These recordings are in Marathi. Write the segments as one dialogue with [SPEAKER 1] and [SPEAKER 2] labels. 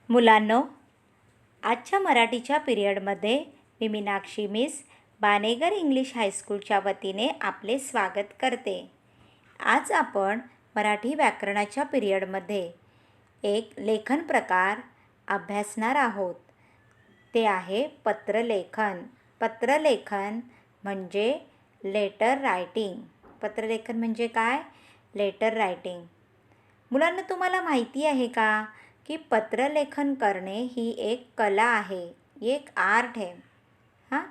[SPEAKER 1] मुलांनो, आजच्या मराठीच्या पिरियडमध्ये मी मीनाक्षी मिस बाणेगर इंग्लिश हायस्कूलच्या वतीने आपले स्वागत करते. आज आपण मराठी व्याकरणाच्या पिरियडमध्ये एक लेखन प्रकार अभ्यासणार आहोत. ते आहे पत्रलेखन. पत्रलेखन म्हणजे लेटर रायटिंग. पत्रलेखन म्हणजे काय? Letter writing. मुलांना तुम्हाला माहिती आहे का की पत्रलेखन करणे ही एक कला आहे, एक आर्ट है. हां,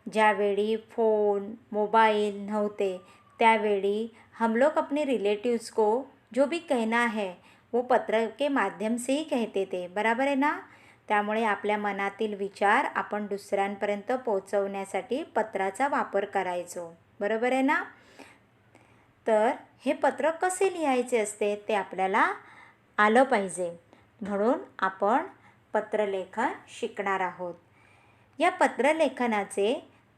[SPEAKER 1] ज्यावेळी फ़ोन मोबाइल नव्हते त्यावेळी हम लोग अपने रिलेटिव्स को जो भी कहना है वो पत्र के माध्यम से ही कहते थे. बराबर आहे ना? त्यामुळे आपल्या मनातील विचार आपण दुसऱ्यांपर्यंत पोहोचवण्यासाठी पत्राचा वापर करायचो. बरोबर आहे ना? तर हे पत्र कसे लिहायचे असते ते आपल्याला आलं पाहिजे, म्हणून आपण पत्रलेखन शिकणार आहोत. या पत्रलेखनाचे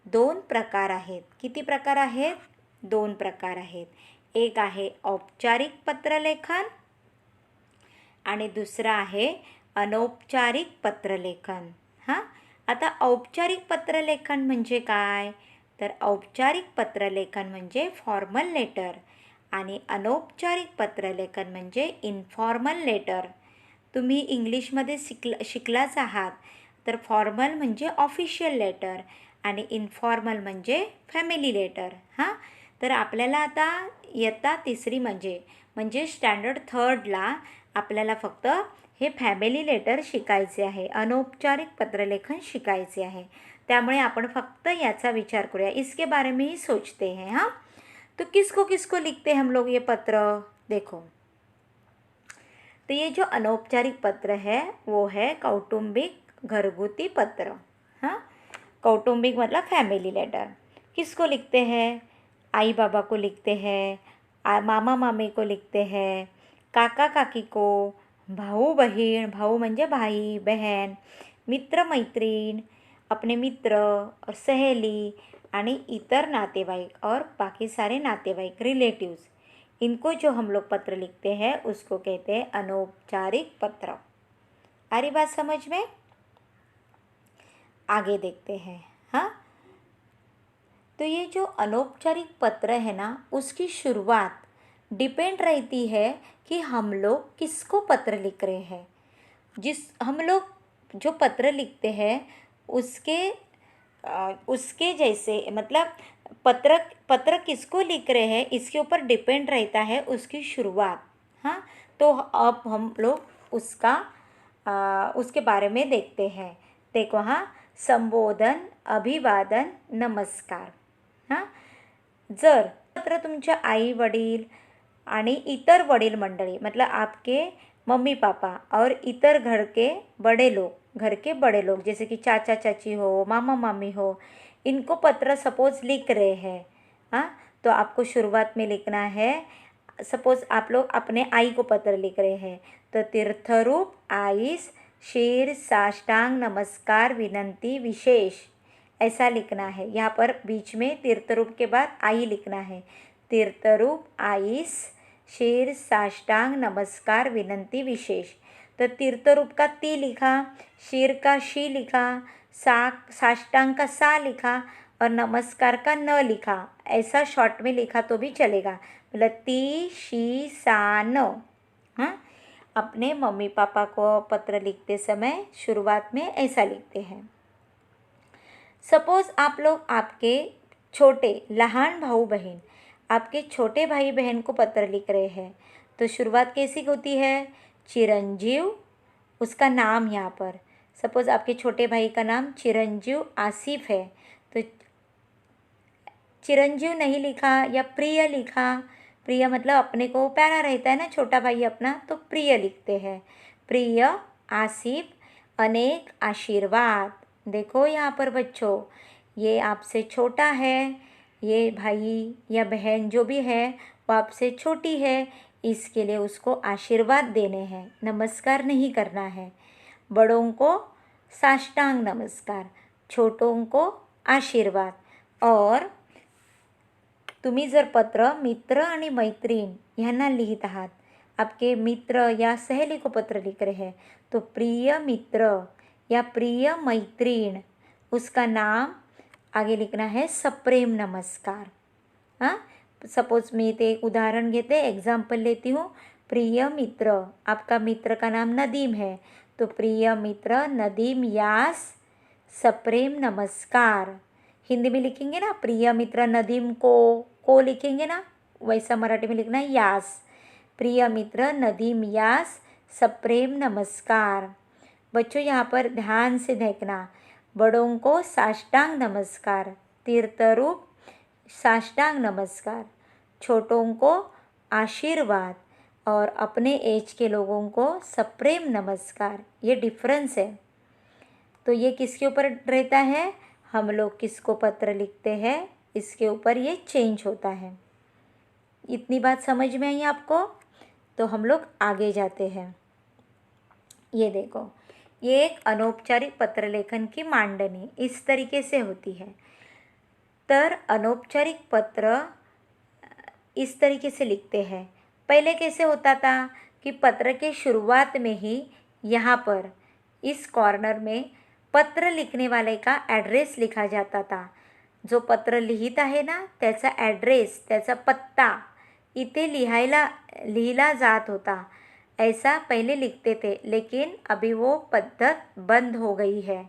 [SPEAKER 1] 2 प्रकार आहेत. किती प्रकार आहेत? 2 प्रकार आहेत. एक आहे औपचारिक पत्रलेखन आणि दुसरा आहे अनौपचारिक पत्रलेखन. आता औपचारिक पत्रलेखन म्हणजे काय? तर औपचारिक पत्रलेखन म्हणजे फॉर्मल लेटर आणि अनौपचारिक पत्रलेखन म्हणजे इन्फॉर्मल लेटर. तुम्ही इंग्लिशमध्ये शिकलाच आहात. तर फॉर्मल म्हणजे ऑफिशियल लेटर आणि इन्फॉर्मल म्हणजे फॅमिली लेटर. तर आपल्याला आता इयत्ता 3री म्हणजे स्टँडर्ड 3ला आपल्याला फक्त हे फॅमिली लेटर शिकायचे आहे, अनौपचारिक पत्रलेखन शिकायचे आहे. त्यामुळे आपण फक्त याचा विचार करूया. इसके बारे में ही सोचते हैं. तो किसको किसको लिखते हम लोग ये पत्र? देखो, तो ये जो अनौपचारिक पत्र है वो है कौटुंबिक घरगुती पत्र. कौटुंबिक मतलब फैमिली लेटर. किसको लिखते हैं? आई बाबा को लिखते हैं, मामा मामी को लिखते हैं, काका काकी को, भाऊ बहीण, भाऊ म्हणजे भाई बहन, मित्र मैत्रीण, अपने मित्र और सहेली आणि इतर नातेवाईक और बाकी सारे नातेवाईक रिलेटिव्स, इनको जो हम लोग पत्र लिखते हैं उसको कहते हैं अनौपचारिक पत्र. आ रही बात समझ में? आगे देखते हैं. तो ये जो अनौपचारिक पत्र है ना, उसकी शुरुआत डिपेंड रहती है कि हम लोग किसको पत्र लिख रहे हैं. हम लोग जो पत्र लिखते हैं उसके जैसे मतलब पत्र किसको लिख रहे हैं इसके ऊपर डिपेंड रहता है उसकी शुरुआत. तो अब हम लोग उसके बारे में देखते हैं. देखो, संबोधन, अभिवादन, नमस्कार. जर पत्र तुमच्या आई वडील आणि इतर वडील मंडळी मतलब आपके मम्मी पापा और इतर घर के बड़े लोग जैसे कि चाचा चाची हो, मामा मामी हो, इनको पत्र सपोज लिख रहे हैं. तो आपको शुरुआत में लिखना है. सपोज आप लोग अपने आई को पत्र लिख रहे हैं तो तीर्थरूप आईस शीर साष्टांग नमस्कार विनंती विशेष ऐसा लिखना है. यहाँ पर बीच में तीर्थरूप के बाद आई लिखना है. तीर्थरूप आईस शीर साष्टांग नमस्कार विनंती विशेष. तो तीर्थरूप का ती लिखा, शीर का शी लिखा, साष्टांग का सा लिखा और नमस्कार का न लिखा. ऐसा शॉर्ट में लिखा तो भी चलेगा. मतलब ती शी सा न. अपने मम्मी पापा को पत्र लिखते समय शुरुआत में ऐसा लिखते हैं. सपोज आप लोग आपके छोटे लहान भाऊ बहन, आपके छोटे भाई बहन को पत्र लिख रहे हैं तो शुरुआत कैसी होती है? चिरंजीव, उसका नाम यहाँ पर सपोज आपके छोटे भाई का नाम चिरंजीव आसिफ है तो चिरंजीव नहीं लिखा या प्रिय लिखा. प्रिय मतलब अपने को प्यारा रहता है ना छोटा भाई अपना, तो प्रिय लिखते हैं. प्रिय आसिफ, अनेक आशीर्वाद. देखो यहाँ पर बच्चों, ये आपसे छोटा है, ये भाई या बहन जो भी है वो आपसे छोटी है, इसके लिए उसको आशीर्वाद देने हैं, नमस्कार नहीं करना है. बड़ों को साष्टांग नमस्कार, छोटों को आशीर्वाद. और तुम्ही जर पत्र मित्र आणि मैत्रीण ह्यांना लिहित आहात आपके मित्र या सहेली को पत्र लिख रहे हैं तो प्रिय मित्र या प्रिय मैत्रीण, उसका नाम आगे लिखना है सप्रेम नमस्कार। हाँ, सपोज मी ते एक उदाहरण घेते, एग्जाम्पल लेती हूँ। प्रिय मित्र, आपका मित्र का नाम नदीम है तो प्रिय मित्र नदीम यास सप्रेम नमस्कार। हिंदी में लिखेंगे ना, प्रिय मित्र नदीम को लिखेंगे ना, वैसा मराठी में लिखना है यास। प्रिय मित्र नदीम यास सप्रेम नमस्कार। बच्चों यहाँ पर ध्यान से देखना, बड़ों को साष्टांग नमस्कार, तीर्थरूप साष्टांग नमस्कार, छोटों को आशीर्वाद और अपने एज के लोगों को सप्रेम नमस्कार। ये डिफरेंस है। तो ये किसके ऊपर रहता है, हम लोग किसको पत्र लिखते हैं इसके ऊपर ये चेंज होता है। इतनी बात समझ में आई आपको? तो हम लोग आगे जाते हैं। ये देखो, ये एक अनौपचारिक पत्र लेखन की मांडनी इस तरीके से होती है। तर अनौपचारिक पत्र इस तरीके से लिखते हैं। पहले कैसे होता था कि पत्र के शुरुआत में ही यहाँ पर इस कॉर्नर में पत्र लिखने वाले का ॲड्रेस लिखा जाता था। जो पत्र लिहित आहे ना त्याचा ॲड्रेस, त्याचा पत्ता इथे लिहिला जात होता। ऐसा पहले लिखते थे, लेकिन अभी वो पद्धत बंद हो गई है।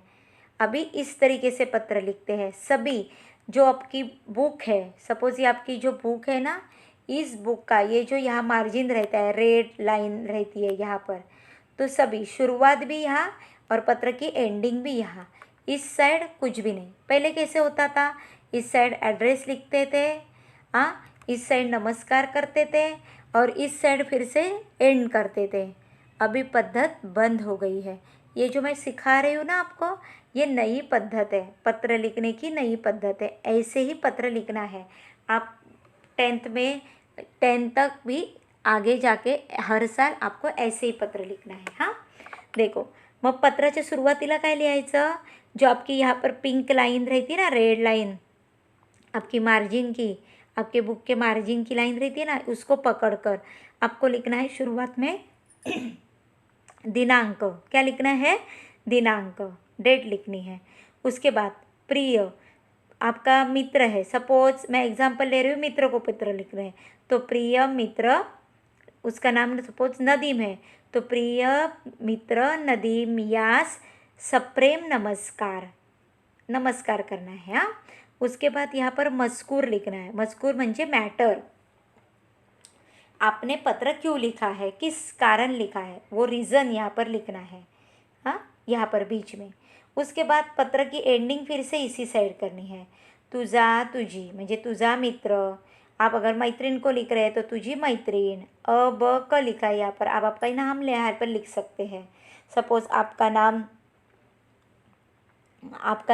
[SPEAKER 1] अभी इस तरीके से पत्र लिखते हैं सभी। जो आपकी बुक है, सपोज ये आपकी जो बुक है ना, इस बुक का ये जो यहाँ मार्जिन रहता है, रेड लाइन रहती है यहाँ पर, तो सभी शुरुआत भी यहाँ और पत्र की एंडिंग भी यहाँ। इस साइड कुछ भी नहीं। पहले कैसे होता था, इस साइड एड्रेस लिखते थे, हाँ, इस साइड नमस्कार करते थे और इस साइड फिर से एंड करते थे। अभी पद्धत बंद हो गई है। ये जो मैं सिखा रही हूँ ना आपको, ये नई पद्धत है, पत्र लिखने की नई पद्धत है। ऐसे ही पत्र लिखना है। आप 10th तक भी आगे जाके हर साल आपको ऐसे ही पत्र लिखना है। हाँ, देखो, मग पत्राच्या सुरुवातीला काय लिहायचं, जो आपकी यहाँ पर पिंक लाइन रहती है ना, रेड लाइन आपकी मार्जिन की, आपके बुक के मार्जिन की लाइन रहती है ना, उसको पकड़कर आपको लिखना है शुरुआत में दिनांक। क्या लिखना है, दिनांक, डेट लिखनी है। उसके बाद प्रिय, आपका मित्र है, सपोज मैं एग्जांपल ले रही हूँ, मित्र को पत्र लिख रहे हैं तो प्रिय मित्र, उसका नाम सपोज नदीम है तो प्रिय मित्र नदीम यास सप्रेम नमस्कार, नमस्कार करना है। हाँ, उसके बाद यहाँ पर मजकूर लिखना है। मजकूर म्हणजे मैटर, आपने पत्र क्यों लिखा है, किस कारण लिखा है, वो रीज़न यहाँ पर लिखना है। हाँ, यहाँ पर बीच में। उसके बाद पत्र की एंडिंग फिर से इसी साइड करनी है। तुझा तुझी म्हणजे तुझा मित्र, आप अगर मैत्रीण को लिख रहे हैं तो तुझी मैत्रीण, अ ब क लिखा है यहाँ पर। आप आपका नाम यहाँ पर लिख सकते हैं। सपोज आपका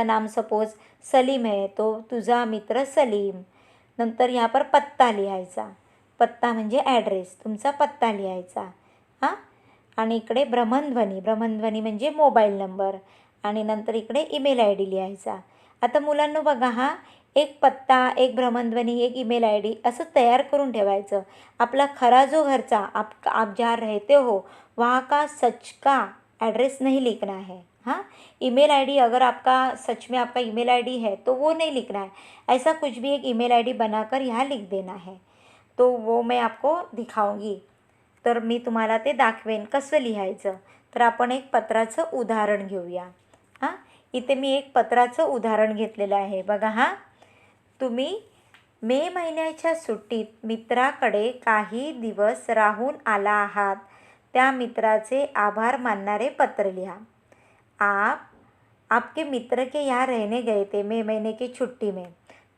[SPEAKER 1] नाम सपोज सलीम है तो तुझा मित्र सलीम। नंतर यहाँ पर पत्ता लिहायचा, पत्ता म्हणजे ॲड्रेस, तुमचा पत्ता लिहायचा। हां, आणि इकडे भ्रमणध्वनी, भ्रमणध्वनी म्हणजे मोबाईल नंबर, आणि नंतर इकडे ईमेल आय डी लिहायचा। आता मुलांनो बघा, हा एक पत्ता, एक भ्रमणध्वनी, एक ईमेल आय डी असं तयार करून ठेवायचं। आपला खरा जो घरचा, आप जहाँ रहते हो वहाँ का सच का एड्रेस नहीं लिखना है। हाँ, ईमेल आईडी अगर आपका सच में आपका ईमेल आईडी है तो वो नहीं लिखना है। ऐसा कुछ भी एक ईमेल आईडी बनाकर यहाँ लिख देना है। तो वो मैं आपको दिखाऊंगी, तर मी तुम्हाला ते दाखवेन कसं लिहायचं। तर आपण एक पत्राचं उदाहरण घेऊया। हां, इथे मी एक पत्राचं उदाहरण घेतलेलं आहे बघा। हां, तुम्ही मे महिन्याच्या सुट्टीत मित्राकडे काही दिवस राहून आला आहात, त्या मित्राचे आभार मानणारे पत्र लिहा। आप आपके मित्र के यहाँ रहने गए थे मे महीने की छुट्टी में।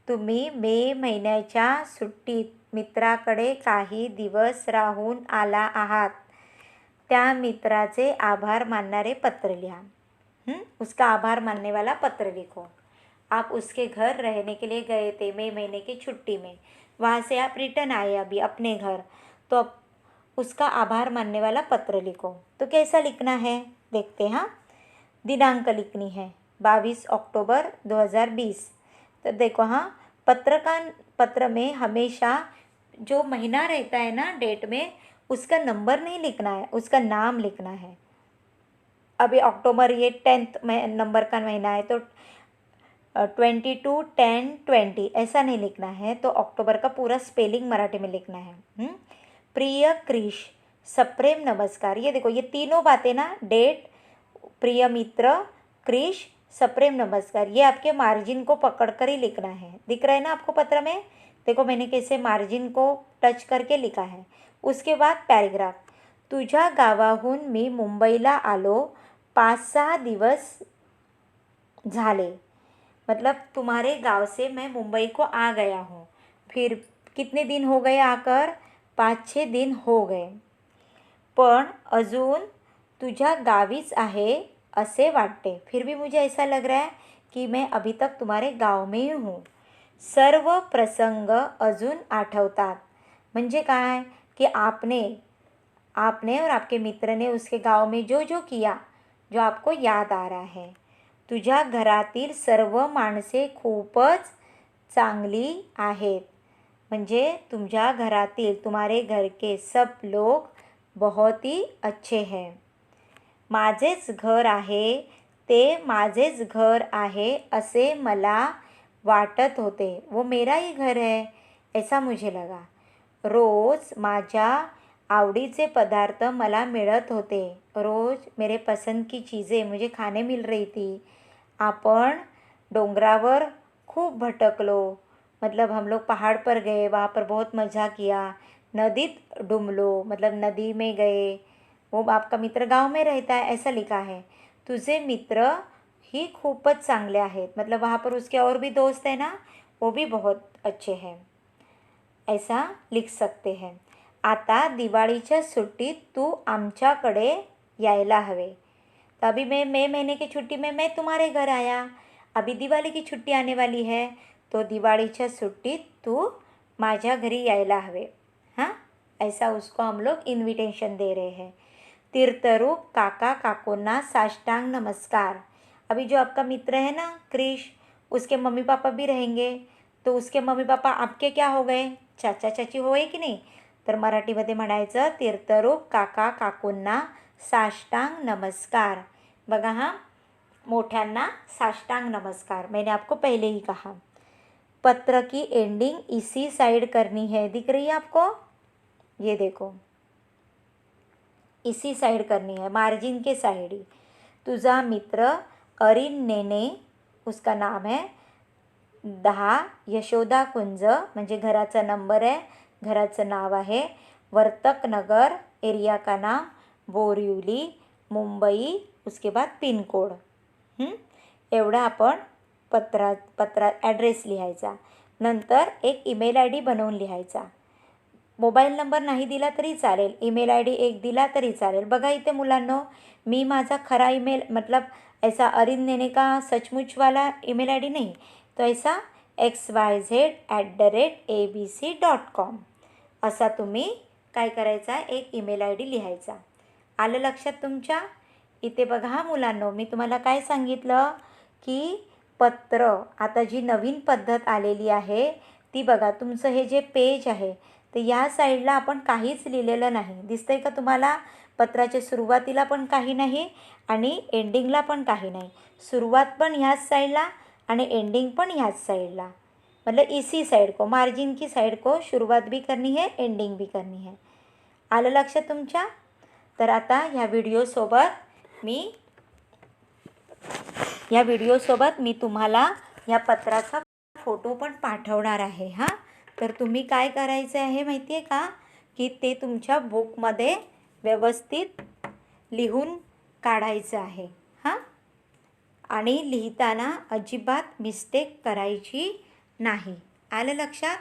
[SPEAKER 1] तुम्ही मे महिन्याच्या सुट्टीत मित्राकडे काही दिवस राहून आला आहात, त्या मित्राचे आभार मानणारे पत्र लिहा। उसका आभार मानने वाला पत्र लिखो। आप उसके घर रहने के लिए गए थे मई महीने की छुट्टी में, वहाँ से आप रिटर्न आए अभी अपने घर, तो अब उसका आभार मानने वाला पत्र लिखो। तो कैसा लिखना है देखते हैं। हाँ, दिनांक लिखनी है 22 अक्टूबर 2020। तो देखो, हाँ, पत्र में हमेशा जो महीना रहता है ना डेट में, उसका नंबर नहीं लिखना है, उसका नाम लिखना है। अभी अक्टूबर ये 10th नंबर का महीना है तो 22/10/20 ऐसा नहीं लिखना है, तो अक्टूबर का पूरा स्पेलिंग मराठी में लिखना है। प्रिय क्रिश, सप्रेम नमस्कार। ये देखो, ये तीनों बातें ना, डेट, प्रिय मित्र, क्रिश, सप्रेम नमस्कार, ये आपके मार्जिन को पकड़कर ही लिखना है। दिख रहा है ना आपको पत्र में? देखो मैंने कैसे मार्जिन को टच करके लिखा है। उसके बाद पॅरेग्राफ, तुझ्या गावाहून मी मुंबईला आलो, 5-6 दिवस झाले। मतलब तुम्हारे गांव से मैं मुंबई को आ गया हूँ। फिर कितने दिन हो गए आकर? 5-6 दिन हो गए। पण अजून तुझ्या गावीच आहे असे वाटते। फिर भी मुझे ऐसा लग रहा है कि मैं अभी तक तुम्हारे गाव में ही हूँ। सर्व प्रसंग अजून आठवतात। म्हणजे काय कि आपने और आपके मित्र ने उसके गाव में जो जो किया, जो आपको याद आ रहा है। तुझ्या घरातील सर्व माणसे खूपच चांगली आहेत। म्हणजे तुमच्या घरातील, तुम्हारे घर के सब लोग बहुत ही अच्छे हैं। माझेच घर आहे, ते माझेच घर आहे असे मला वाटत होते। वो मेरा ही घर है ऐसा मुझे लगा। रोज माझ्या आवडीचे पदार्थ मला मिळत होते। रोज मेरे पसंद की चीज़ें मुझे खाने मिल रही थी। आपण डोंगरावर खूब भटकलो, मतलब हम लोग पहाड़ पर गए, वहाँ पर बहुत मज़ा किया। नदीत डुमलो, मतलब नदी में गए। वो आपका मित्र गांव में रहता है ऐसा लिखा है। तुझे मित्र ही खूपच चांगले आहेत, मतलब वहाँ पर उसके और भी दोस्त हैं ना, वो भी बहुत अच्छे हैं, ऐसा लिख सकते हैं। आता दिवाळीच्या सुट्टीत तू आमच्याकडे यायला हवे। तो अभी मैं मई महीने की छुट्टी में मैं तुम्हारे घर आया। अभी दिवाली की छुट्टी आने वाली है, तो दिवाळीच्या सुट्टीत तू माझ्या घरी यायला हवे। हाँ, ऐसा उसको हम लोग इन्विटेशन दे रहे हैं। तीर्थरूप काका काकोंना साष्टांग नमस्कार। अभी जो आपका मित्र है ना क्रिश, उसके मम्मी पापा भी रहेंगे, तो उसके मम्मी पापा आपके क्या हो गए? चाचा चाची होय की नाही? तर मराठीमध्ये म्हणायचं, तीर्थरूप काका काकूंना साष्टांग नमस्कार। बघा हाँ, मोठ्यांना साष्टांग नमस्कार, मैंने आपको पहले ही कहा। पत्र की एंडिंग इसी साइड करनी है, दिख रही है आपको? ये देखो, इसी साइड करनी है, मार्जिन के साइड ही। तुझा मित्र अरिन नेने, उसका नाम है 10 यशोदा कुंज, म्हणजे घराचा नंबर आहे, घराचं नाव आहे। वर्तक नगर, एरिया का नाम बोरिवली, मुंबई, उसके बाद पिन कोड। एवढा आपण पत्रात ॲड्रेस लिहायचा। नंतर एक ईमेल आय डी बनवून लिहायचा। मोबाईल नंबर नाही दिला तरी चालेल, ईमेल आय डी एक दिला तरी चालेल। बघा इथे मुलांनो, मी माझा खरा ईमेल, मतलब ऐसा अरिन नेने का सचमुच वाला ईमेल आय डी नहीं, तो ऐसा xyz@abc.com असा तुम्ही काय करायचा, एक ईमेल आय डी लिहायचा। आलं लक्षात तुमच्या? इथे बघा हा मुलांनो, मी तुम्हाला काय सांगितलं की पत्र, आता जी नवीन पद्धत आलेली आहे ती बघा, तुमचं हे जे पेज आहे तर या साईडला आपण काहीच लिहिलेलं नाही, दिसतंय का तुम्हाला? पत्राच्या सुरुवातीला पण काही नाही आणि एंडिंगला पण काही नाही। सुरुवात पण ह्याच साईडला आणि एंडिंग पण ह्याच साईडला, मतलब इसी साइड को, मार्जिन की साइड को शुरुआत भी करनी है, एंडिंग भी करनी है। आलं लक्षात तुमच्या? तर आता ह्या व्हिडिओसोबत मी तुम्हाला या पत्राचा फोटो पण पाठवणार आहे। हां, तर तुम्ही काय करायचं आहे माहिती आहे का, की ते तुमच्या बुकमध्ये व्यवस्थित लिहून काढायचं आहे। हां, आणि लिहिताना अजिबात मिस्टेक करायची नाही। आलं लक्षात?